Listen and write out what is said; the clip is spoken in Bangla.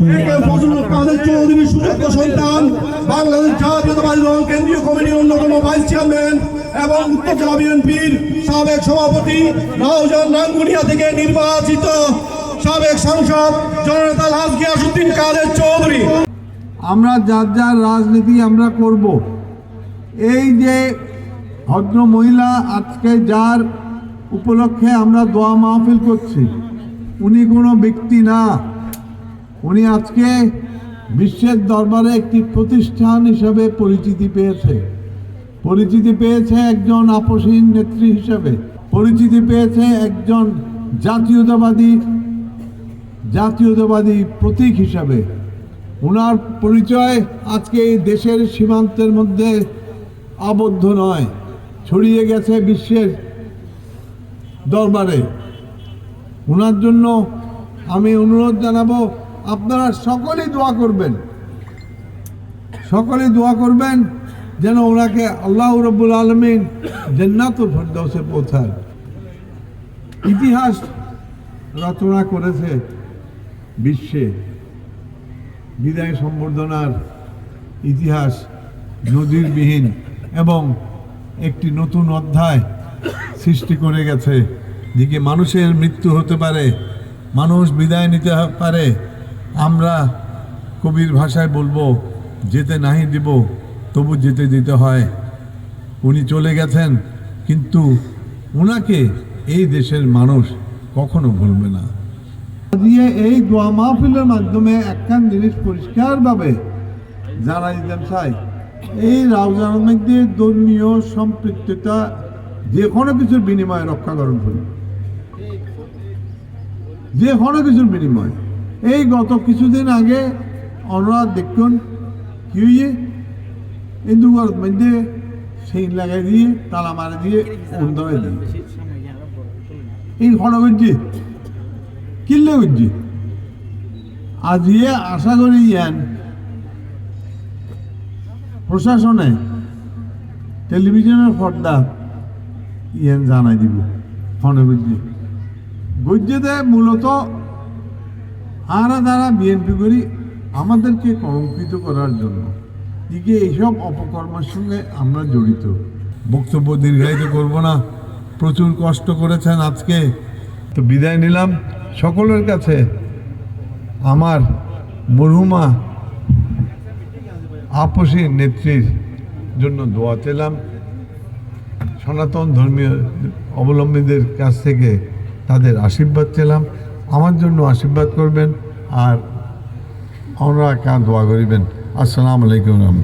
ফজলুল কাদের চৌধুরী সুযোগ্য সন্তান, বাংলাদেশ জাতীয়তাবাদী দল কেন্দ্রীয় কমিটির অন্যতম ভাইস চেয়ারম্যান এবং উত্তর জেলা বিএনপির সাবেক সভাপতি নওজোয়ান রাঙ্গুনিয়া থেকে নির্বাচিত সাবেক সাংসদ জননেতা লাল গিয়াসউদ্দিন কাদের চৌধুরী। আমরা যার যার রাজনীতি আমরা করব। এই যে ভদ্র মহিলা আজকে যার উপলক্ষে আমরা দোয়া মাহফিল করছি, উনি কোনো ব্যক্তি না, উনি আজকে বিশ্বের দরবারে একটি প্রতিষ্ঠান হিসেবে পরিচিতি পেয়েছে একজন আপসহীন নেত্রী হিসেবে, পরিচিতি পেয়েছে একজন জাতীয়তাবাদী প্রতীক হিসাবে। ওনার পরিচয় আজকে এই দেশের সীমান্তের মধ্যে আবদ্ধ নয়, ছড়িয়ে গেছে বিশ্বের দরবারে। ওনার জন্য আমি অনুরোধ জানাবো, আপনারা সকলেই দোয়া করবেন যেন ওনাকে আল্লাহ রাব্বুল আলামিন জান্নাতুল ফেরদাউসে পৌঁছায়। ইতিহাস রচনা করেছে বিশ্বে, বিদায় সম্বর্ধনার ইতিহাস নজিরবিহীন এবং একটি নতুন অধ্যায় সৃষ্টি করে গেছে। দিকে মানুষের মৃত্যু হতে পারে, মানুষ বিদায় নিতে পারে, আমরা কবির ভাষায় বলবো, যেতে নাহি দিব তবু যেতে দিতে হয়। উনি চলে গেছেন, কিন্তু ওনাকে এই দেশের মানুষ কখনো ভুলবে না। দিয়ে এই দোয়া মাহফিলের মাধ্যমে একখান জিনিস পরিষ্কারভাবে জানাই দিতে চাই, এই রাউজানের মধ্যে ধর্মীয় সম্পৃক্ততা যে কোনো কিছুর বিনিময়ে রক্ষাকরণ করি, যে কোনো কিছুর বিনিময়ে। এই গত কিছুদিন আগে অনুরাধ দেখুন কি হইয়ে হিন্দুগর মধ্যে সেই লাগাই দিয়ে তালা মারে দিয়ে অন্ধরে দিয়ে এই হনগঞ্জি কিল্লে গঞ্জি আজ আশা করি ইয়ান প্রশাসনে টেলিভিশনের পর্দা ইয়ান জানাই দিব। হনগঞ্জি গজ্জেতে মূলত আরা দ্বারা বিএনপি করি আমাদেরকে কলঙ্কিত করার জন্য, দিকে এইসব অপকর্মের সঙ্গে আমরা জড়িত। বক্তব্য দীর্ঘায়িত করব না, প্রচুর কষ্ট করেছেন আজকে, তো বিদায় নিলাম। সকলের কাছে আমার মরহুমা আপসী নেত্রীর জন্য দোয়া চেলাম। সনাতন ধর্মীয় অবলম্বীদের কাছ থেকে তাদের আশীর্বাদ চেলাম, আমার জন্য আশীর্বাদ করবেন আর আমরা কাঁ দোয়া করিবেন। আসসালামু আলাইকুম।